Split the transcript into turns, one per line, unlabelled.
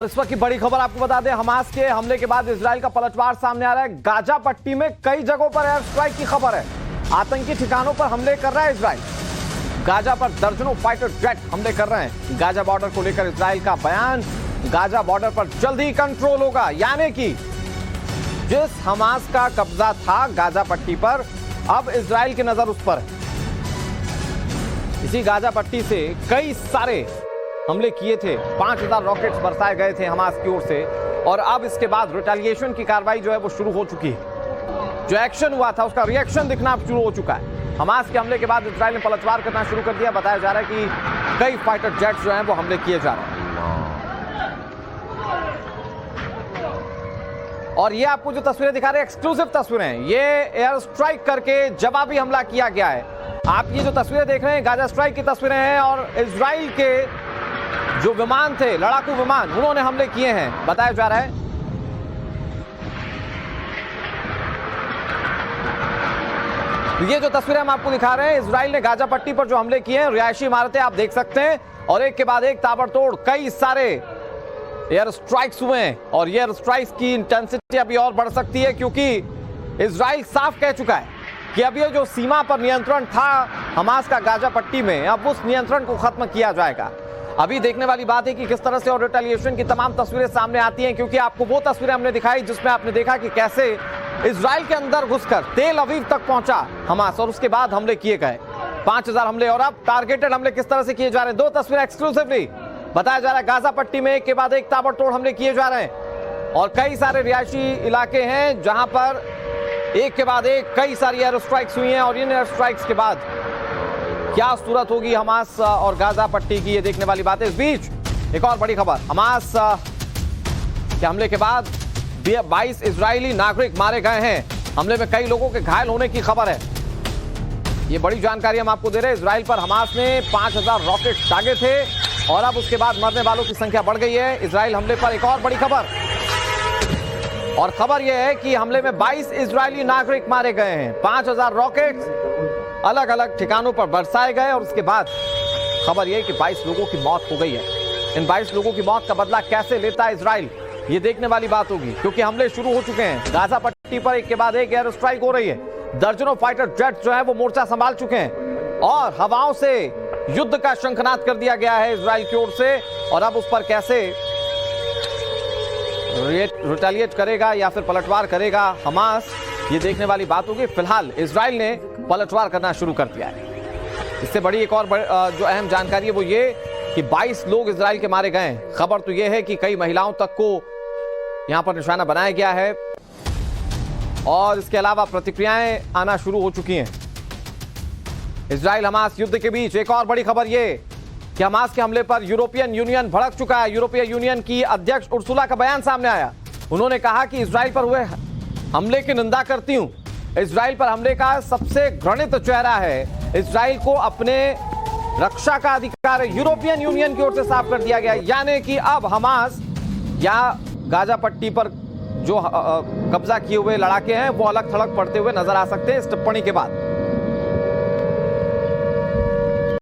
इस वक्त की बड़ी खबर आपको बता दें, हमास के हमले के बाद इजराइल का पलटवार सामने आ रहा है। गाजा पट्टी में कई जगहों पर एयर स्ट्राइक की खबर है। आतंकी ठिकानों पर हमले कर रहा है इजराइल। गाजा पर दर्जनों फाइटर जेट हमले कर रहे हैं। गाजा बॉर्डर को लेकर इजराइल का बयान, गाजा बॉर्डर पर जल्द ही कंट्रोल होगा, यानी कि जिस हमास का कब्जा था गाजा पट्टी पर, अब इजराइल की नजर उस पर है। इसी गाजा पट्टी से कई सारे हमले किए थे, 5000 रॉकेट्स बरसाए गए थे हमास की ओर से, और अब इसके बाद रिटेलिएशन की कार्रवाई जो है वो शुरू हो चुकी है। जो एक्शन हुआ था उसका रिएक्शन दिखना शुरू हो चुका है। हमास के हमले के बाद इजराइल ने पलटवार करना शुरू कर दिया। बताया जा रहा है कि कई फाइटर जेट्स जो हैं वो हमले किए जा रहे हैं। और ये आपको जो तस्वीरें दिखा रहे हैं, एक्सक्लूसिव तस्वीरें हैं। ये एयर स्ट्राइक करके जवाबी हमला किया गया है। आप ये जो तस्वीरें देख रहे हैं गाजा स्ट्राइक की तस्वीरें हैं, और इजराइल के जो विमान थे, लड़ाकू विमान, उन्होंने हमले किए हैं, बताया जा रहा है। ये जो तस्वीरें हम आपको दिखा रहे हैं, इजराइल ने गाजा पट्टी पर जो हमले किए हैं, रिहायशी इमारतें आप देख सकते हैं, और एक के बाद एक ताबड़तोड़ कई सारे एयर स्ट्राइक्स हुए हैं। और ये एयर स्ट्राइक्स की इंटेंसिटी अभी और बढ़ सकती है, क्योंकि इजराइल साफ कह चुका है कि अब ये जो सीमा पर नियंत्रण था हमास का गाजा पट्टी में, अब उस नियंत्रण को खत्म किया जाएगा। अभी देखने वाली बात है कि किस तरह से और रिटेलिएशन की तमाम तस्वीरें सामने आती हैं, क्योंकि आपको वो तस्वीरें हमने दिखाई जिसमें आपने देखा कि कैसे इजराइल के अंदर घुसकर तेल अवीव तक पहुंचा हमास, और उसके बाद हमले किए गए 5000 हमले। और अब टारगेटेड हमले किस तरह से किए जा रहे हैं, दो तस्वीरें एक्सक्लूसिवली बताया जा रहा है। गाजा पट्टी में एक के बाद एक ताबड़तोड़ हमले किए जा रहे हैं, और कई सारे रिहायशी इलाके हैं जहां पर एक के बाद एक कई सारी एयर स्ट्राइक्स हुई हैं। और इन एयर स्ट्राइक्स के बाद क्या सूरत होगी हमास और गाजा पट्टी की, ये देखने वाली बात है। इस बीच एक और बड़ी खबर, हमास के हमले के बाद 22 इजरायली नागरिक मारे गए हैं। हमले में कई लोगों के घायल होने की खबर है। ये बड़ी जानकारी हम आपको दे रहे हैं। इजराइल पर हमास ने 5000 रॉकेट दागे थे, और अब उसके बाद मरने वालों की संख्या बढ़ गई है। इजराइल हमले पर एक और बड़ी खबर, और खबर यह है कि हमले में 22 इजरायली नागरिक मारे गए हैं। 5000 रॉकेट अलग अलग ठिकानों पर बरसाए गए, और उसके बाद खबर यह है कि 22 लोगों की मौत हो गई है। इन 22 लोगों की मौत का बदला कैसे लेता है इजराइल, ये देखने वाली बात होगी, क्योंकि हमले शुरू हो चुके हैं। गाजा पट्टी पर एक के बाद एक एयर स्ट्राइक हो रही है। दर्जनों फाइटर जेट जो है वो मोर्चा संभाल चुके हैं, और हवाओं से युद्ध का शंखनाद कर दिया गया है इजराइल की ओर से। और अब उस पर कैसे रिटेलिएट करेगा या फिर पलटवार करेगा हमास, ये देखने वाली बात होगी। फिलहाल इजराइल ने पलटवार करना शुरू कर दिया है। इससे बड़ी एक और जो अहम जानकारी है वो ये कि 22 लोग इजराइल के मारे गए हैं। खबर तो ये है कि कई महिलाओं तक को यहां पर निशाना बनाया गया है, और इसके अलावा प्रतिक्रियाएं आना शुरू हो चुकी हैं। इजराइल हमास युद्ध के बीच एक और बड़ी खबर ये कि हमास के हमले पर यूरोपियन यूनियन भड़क चुका है। यूरोपीय यूनियन की अध्यक्ष उर्सुला का बयान सामने आया। उन्होंने कहा कि इजराइल पर हुए हमले की निंदा करती हूं। इजराइल पर हमले का सबसे घृणित चेहरा है। इजराइल को अपने रक्षा का अधिकार यूरोपियन यूनियन की ओर से साफ कर दिया गया, यानी कि अब हमास या गाजा पट्टी पर जो कब्जा किए हुए लड़ाके हैं वो अलग थलग पड़ते हुए नजर आ सकते हैं इस टिप्पणी के बाद।